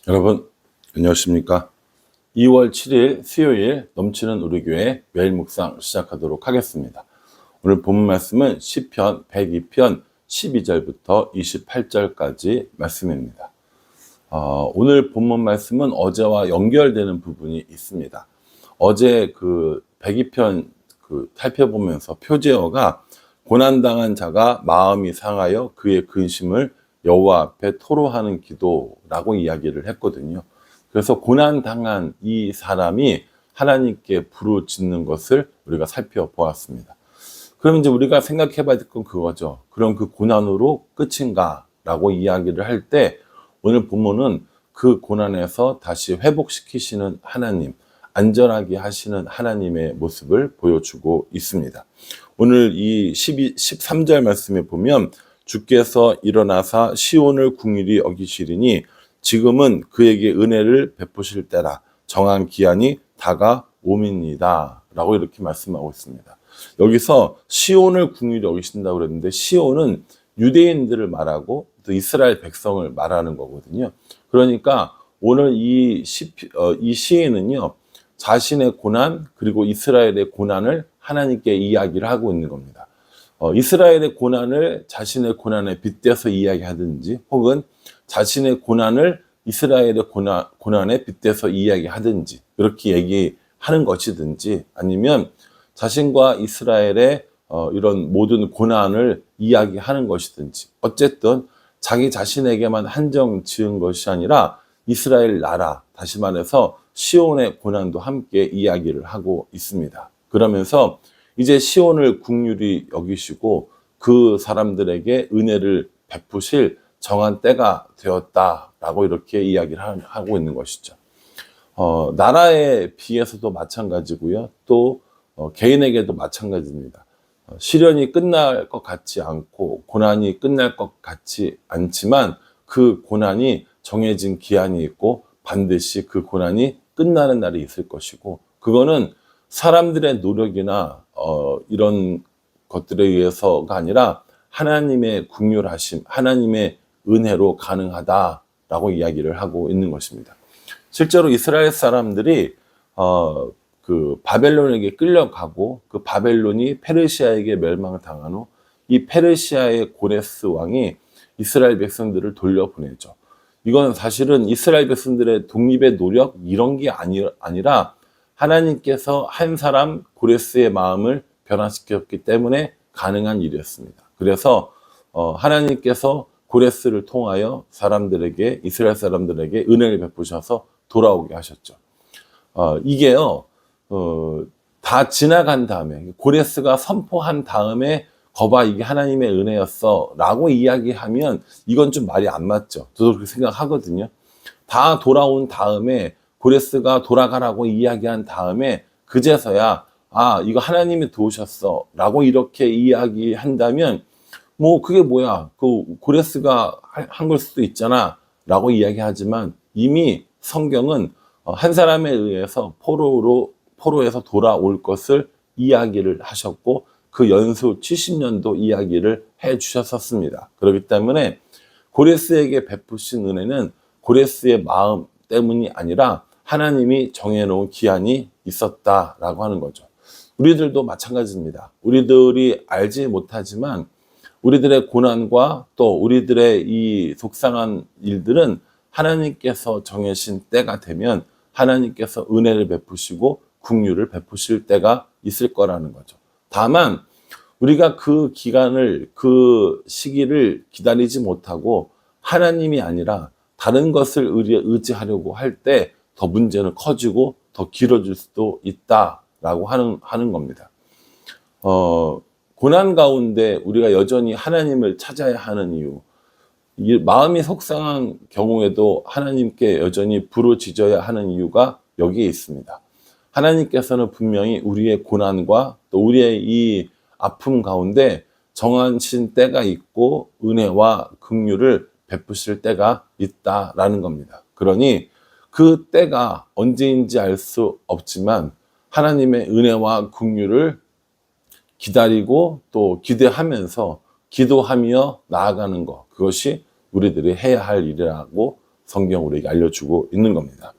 여러분 안녕하십니까? 2월 7일 수요일 넘치는 우리 교회 매일 묵상 시작하도록 하겠습니다. 오늘 본문 말씀은 시편 102편 12절부터 28절까지 말씀입니다. 오늘 본문 말씀은 어제와 연결되는 부분이 있습니다. 어제 그 102편 살펴보면서 표제어가 고난당한 자가 마음이 상하여 그의 근심을 여호와 앞에 토로하는 기도라고 이야기를 했거든요. 그래서 고난당한 이 사람이 하나님께 부르짖는 것을 우리가 살펴보았습니다. 그럼 이제 우리가 생각해 봐야 될 건 그거죠. 그럼 그 고난으로 끝인가? 라고 이야기를 할 때 오늘 본문은 그 고난에서 다시 회복시키시는 하나님, 안전하게 하시는 하나님의 모습을 보여주고 있습니다. 오늘 이 13절 말씀에 보면 주께서 일어나사 시온을 궁일이 여기시리니 지금은 그에게 은혜를 베푸실 때라 정한 기한이 다가옴이니이다 라고 이렇게 말씀하고 있습니다. 여기서 시온을 궁일이 여기신다고 그랬는데 시온은 유대인들을 말하고 또 이스라엘 백성을 말하는 거거든요. 그러니까 오늘 이 시인은요 자신의 고난 그리고 이스라엘의 고난을 하나님께 이야기를 하고 있는 겁니다. 이스라엘의 고난을 자신의 고난에 빗대서 이야기하든지 혹은 자신의 고난을 이스라엘의 고난에 빗대서 이야기하든지 그렇게 얘기하는 것이든지 아니면 자신과 이스라엘의 이런 모든 고난을 이야기하는 것이든지 어쨌든 자기 자신에게만 한정 지은 것이 아니라 이스라엘 나라 다시 말해서 시온의 고난도 함께 이야기를 하고 있습니다. 그러면서 이제 시온을 긍휼히 여기시고 그 사람들에게 은혜를 베푸실 정한 때가 되었다라고 이렇게 이야기를 하고 있는 것이죠. 나라에 비해서도 마찬가지고요. 또 개인에게도 마찬가지입니다. 시련이 끝날 것 같지 않고 고난이 끝날 것 같지 않지만 그 고난이 정해진 기한이 있고 반드시 그 고난이 끝나는 날이 있을 것이고 그거는 사람들의 노력이나 이런 것들에 의해서가 아니라 하나님의 긍휼하심, 하나님의 은혜로 가능하다라고 이야기를 하고 있는 것입니다. 실제로 이스라엘 사람들이 그 바벨론에게 끌려가고 그 바벨론이 페르시아에게 멸망을 당한 후 이 페르시아의 고레스 왕이 이스라엘 백성들을 돌려보내죠. 이건 사실은 이스라엘 백성들의 독립의 노력 이런 게 아니라 하나님께서 한 사람 고레스의 마음을 변화시켰기 때문에 가능한 일이었습니다. 그래서 하나님께서 고레스를 통하여 사람들에게 이스라엘 사람들에게 은혜를 베푸셔서 돌아오게 하셨죠. 이게요 다 지나간 다음에 고레스가 선포한 다음에 거봐 이게 하나님의 은혜였어 라고 이야기하면 이건 좀 말이 안 맞죠. 저도 그렇게 생각하거든요. 다 돌아온 다음에 고레스가 돌아가라고 이야기한 다음에 그제서야 이거 하나님이 도우셨어 라고 이렇게 이야기한다면 뭐 그게 뭐야 그 고레스가 한 걸 수도 있잖아 라고 이야기하지만 이미 성경은 한 사람에 의해서 포로에서 돌아올 것을 이야기를 하셨고 그 연수 70년도 이야기를 해 주셨었습니다. 그렇기 때문에 고레스에게 베푸신 은혜는 고레스의 마음 때문이 아니라 하나님이 정해놓은 기한이 있었다라고 하는 거죠. 우리들도 마찬가지입니다. 우리들이 알지 못하지만 우리들의 고난과 또 우리들의 이 속상한 일들은 하나님께서 정해신 때가 되면 하나님께서 은혜를 베푸시고 긍휼을 베푸실 때가 있을 거라는 거죠. 다만 우리가 그 기간을 그 시기를 기다리지 못하고 하나님이 아니라 다른 것을 의지하려고 할 때 더 문제는 커지고 더 길어질 수도 있다라고 하는 겁니다. 고난 가운데 우리가 여전히 하나님을 찾아야 하는 이유, 마음이 속상한 경우에도 하나님께 여전히 부르짖어야 하는 이유가 여기에 있습니다. 하나님께서는 분명히 우리의 고난과 또 우리의 이 아픔 가운데 정하신 때가 있고 은혜와 긍휼을 베푸실 때가 있다라는 겁니다. 그러니 그 때가 언제인지 알 수 없지만 하나님의 은혜와 긍휼을 기다리고 또 기대하면서 기도하며 나아가는 것 그것이 우리들이 해야 할 일이라고 성경 우리에게 알려주고 있는 겁니다.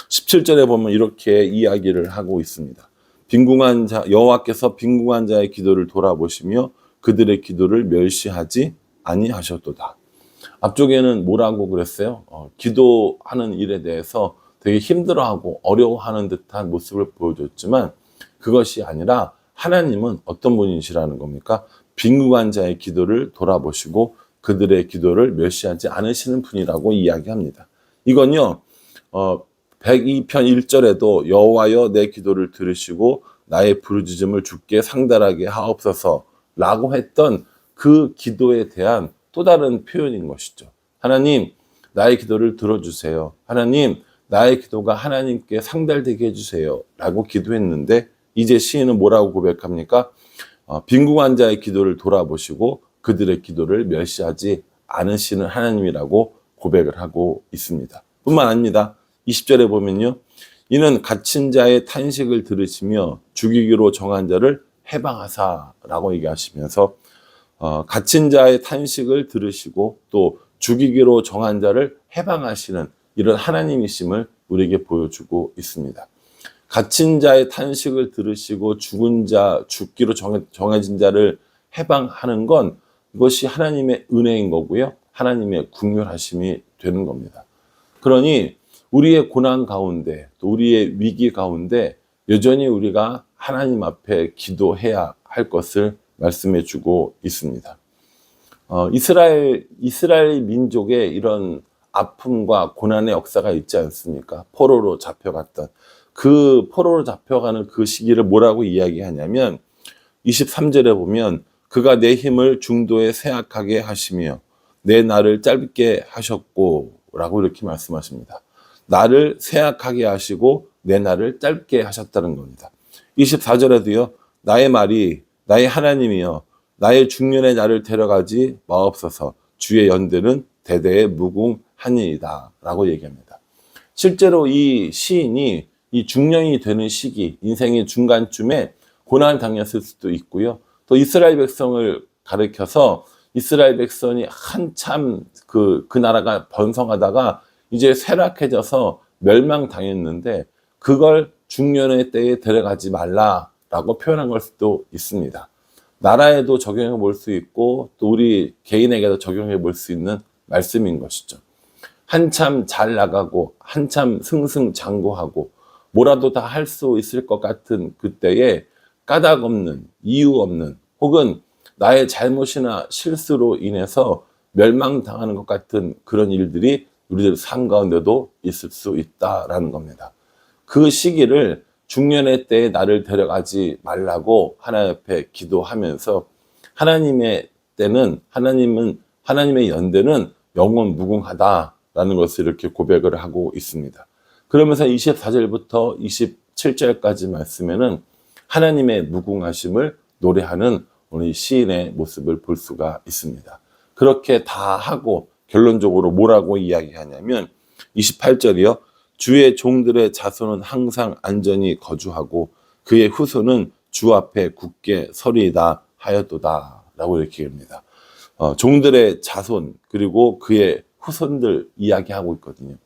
17절에 보면 이렇게 이야기를 하고 있습니다. 빈궁한 자, 여호와께서 빈궁한 자의 기도를 돌아보시며 그들의 기도를 멸시하지 아니하셨도다. 앞쪽에는 뭐라고 그랬어요? 기도하는 일에 대해서 되게 힘들어하고 어려워하는 듯한 모습을 보여줬지만 그것이 아니라 하나님은 어떤 분이시라는 겁니까? 빈궁한 자의 기도를 돌아보시고 그들의 기도를 멸시하지 않으시는 분이라고 이야기합니다. 이건요, 102편 1절에도 여호와여 내 기도를 들으시고 나의 부르짖음을 주께 상달하게 하옵소서 라고 했던 그 기도에 대한 또 다른 표현인 것이죠. 하나님, 나의 기도를 들어주세요. 하나님, 나의 기도가 하나님께 상달되게 해주세요 라고 기도했는데 이제 시인은 뭐라고 고백합니까? 빈궁한 자의 기도를 돌아보시고 그들의 기도를 멸시하지 않으시는 하나님이라고 고백을 하고 있습니다. 뿐만 아닙니다. 20절에 보면요. 이는 갇힌 자의 탄식을 들으시며 죽이기로 정한 자를 해방하사라고 얘기하시면서 갇힌 자의 탄식을 들으시고 또 죽이기로 정한 자를 해방하시는 이런 하나님이심을 우리에게 보여주고 있습니다. 갇힌 자의 탄식을 들으시고 죽은 자, 죽기로 정해진 자를 해방하는 건 이것이 하나님의 은혜인 거고요. 하나님의 긍휼하심이 되는 겁니다. 그러니 우리의 고난 가운데 또 우리의 위기 가운데 여전히 우리가 하나님 앞에 기도해야 할 것을 말씀해 주고 있습니다. 이스라엘 민족의 이런 아픔과 고난의 역사가 있지 않습니까? 포로로 잡혀갔던 그 포로로 잡혀가는 그 시기를 뭐라고 이야기하냐면 23절에 보면 그가 내 힘을 중도에 쇠약하게 하시며 내 날을 짧게 하셨고 라고 이렇게 말씀하십니다. 나를 쇠약하게 하시고 내 날을 짧게 하셨다는 겁니다. 24절에도요. 나의 말이 나의 하나님이여 나의 중년의 날을 데려가지 마옵소서 주의 연대는 대대에 무궁하니이다 라고 얘기합니다. 실제로 이 시인이 이 중년이 되는 시기, 인생의 중간쯤에 고난 당했을 수도 있고요. 또 이스라엘 백성을 가리켜서 이스라엘 백성이 한참 그 나라가 번성하다가 이제 쇠락해져서 멸망당했는데 그걸 중년의 때에 데려가지 말라라고 표현한 걸 수도 있습니다. 나라에도 적용해 볼 수 있고 또 우리 개인에게도 적용해 볼 수 있는 말씀인 것이죠. 한참 잘 나가고 한참 승승장구하고 뭐라도 다 할 수 있을 것 같은 그때에 까닭 없는 이유 없는 혹은 나의 잘못이나 실수로 인해서 멸망당하는 것 같은 그런 일들이 우리들 삶 가운데도 있을 수 있다라는 겁니다. 그 시기를 중년의 때에 나를 데려가지 말라고 하나님 앞에 기도하면서 하나님의 때는 하나님의 연대는 영원 무궁하다라는 것을 이렇게 고백을 하고 있습니다. 그러면서 24절부터 27절까지 말씀에는 하나님의 무궁하심을 노래하는 우리 시인의 모습을 볼 수가 있습니다. 그렇게 다 하고 결론적으로 뭐라고 이야기하냐면 28절이요. 주의 종들의 자손은 항상 안전히 거주하고 그의 후손은 주 앞에 굳게 서리이다 하였도다 라고 이렇게 합니다. 종들의 자손 그리고 그의 후손들 이야기하고 있거든요.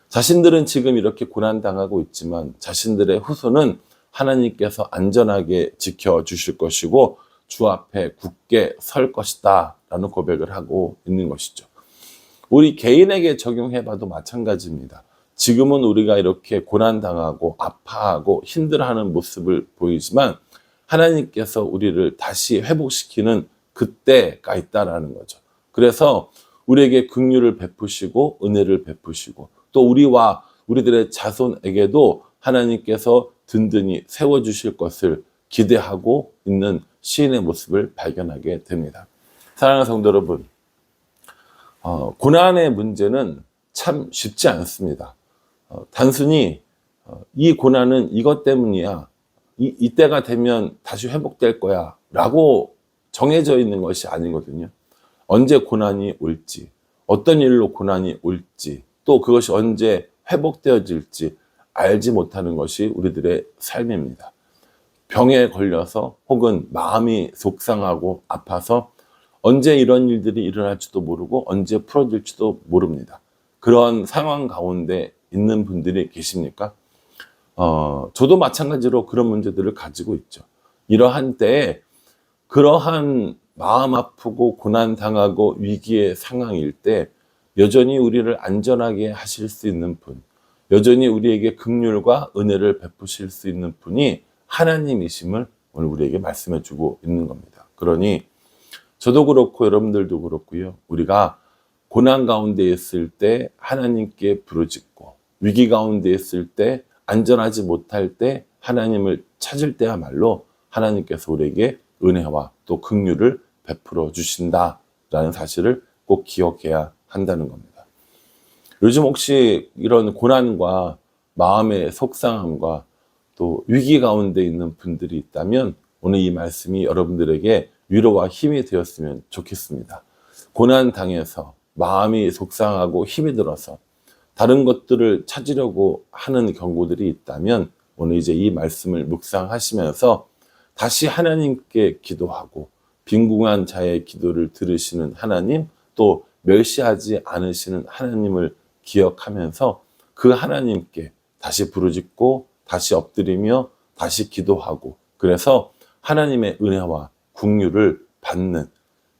자신들은 지금 이렇게 고난당하고 있지만 자신들의 후손은 하나님께서 안전하게 지켜주실 것이고 주 앞에 굳게 설 것이다 라는 고백을 하고 있는 것이죠. 우리 개인에게 적용해봐도 마찬가지입니다. 지금은 우리가 이렇게 고난당하고 아파하고 힘들어하는 모습을 보이지만 하나님께서 우리를 다시 회복시키는 그때가 있다라는 거죠. 그래서 우리에게 긍휼을 베푸시고 은혜를 베푸시고 또 우리와 우리들의 자손에게도 하나님께서 든든히 세워주실 것을 기대하고 있는 시인의 모습을 발견하게 됩니다. 사랑하는 성도 여러분, 고난의 문제는 참 쉽지 않습니다. 단순히 이 고난은 이것 때문이야, 이때가 되면 다시 회복될 거야 라고 정해져 있는 것이 아니거든요. 언제 고난이 올지, 어떤 일로 고난이 올지, 또 그것이 언제 회복되어질지 알지 못하는 것이 우리들의 삶입니다. 병에 걸려서 혹은 마음이 속상하고 아파서 언제 이런 일들이 일어날지도 모르고 언제 풀어질지도 모릅니다. 그런 상황 가운데 있는 분들이 계십니까? 저도 마찬가지로 그런 문제들을 가지고 있죠. 이러한 때에 그러한 마음 아프고 고난당하고 위기의 상황일 때 여전히 우리를 안전하게 하실 수 있는 분, 여전히 우리에게 긍휼과 은혜를 베푸실 수 있는 분이 하나님이심을 오늘 우리에게 말씀해 주고 있는 겁니다. 그러니 저도 그렇고 여러분들도 그렇고요. 우리가 고난 가운데 있을 때 하나님께 부르짖고 위기 가운데 있을 때 안전하지 못할 때 하나님을 찾을 때야말로 하나님께서 우리에게 은혜와 또 긍휼을 베풀어 주신다라는 사실을 꼭 기억해야 한다는 겁니다. 요즘 혹시 이런 고난과 마음의 속상함과 또 위기 가운데 있는 분들이 있다면 오늘 이 말씀이 여러분들에게 위로와 힘이 되었으면 좋겠습니다. 고난 당해서 마음이 속상하고 힘이 들어서 다른 것들을 찾으려고 하는 경우들이 있다면 오늘 이제 이 말씀을 묵상하시면서 다시 하나님께 기도하고 빈궁한 자의 기도를 들으시는 하나님, 또 멸시하지 않으시는 하나님을 기억하면서 그 하나님께 다시 부르짖고 다시 엎드리며 다시 기도하고, 그래서 하나님의 은혜와 긍휼을 받는,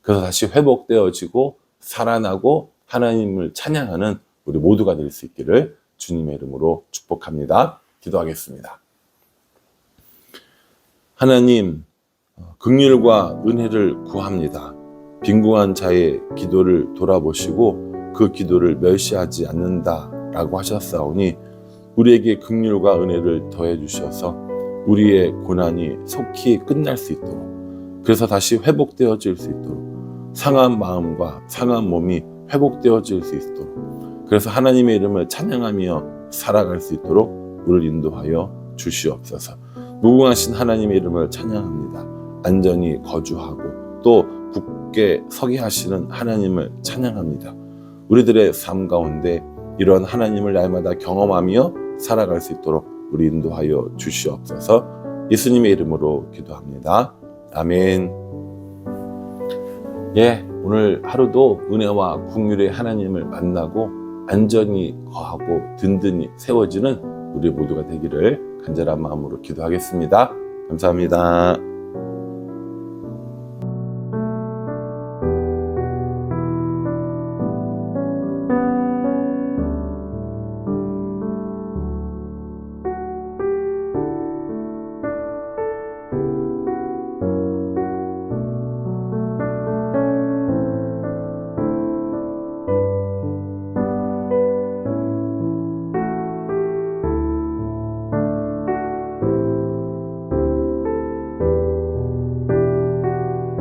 그래서 다시 회복되어지고 살아나고 하나님을 찬양하는 우리 모두가 될 수 있기를 주님의 이름으로 축복합니다. 기도하겠습니다. 하나님, 긍휼과 은혜를 구합니다. 빈궁한 자의 기도를 돌아보시고 그 기도를 멸시하지 않는다라고 하셨사오니 우리에게 긍휼과 은혜를 더해 주셔서 우리의 고난이 속히 끝날 수 있도록, 그래서 다시 회복되어질 수 있도록, 상한 마음과 상한 몸이 회복되어질 수 있도록, 그래서 하나님의 이름을 찬양하며 살아갈 수 있도록 우리를 인도하여 주시옵소서. 무궁하신 하나님의 이름을 찬양합니다. 안전히 거주하고 또 굳게 서게 하시는 하나님을 찬양합니다. 우리들의 삶 가운데 이런 하나님을 날마다 경험하며 살아갈 수 있도록 우리 인도하여 주시옵소서. 예수님의 이름으로 기도합니다. 아멘. 오늘 하루도 은혜와 긍휼의 하나님을 만나고 안전히 거하고 든든히 세워지는 우리 모두가 되기를 간절한 마음으로 기도하겠습니다. 감사합니다.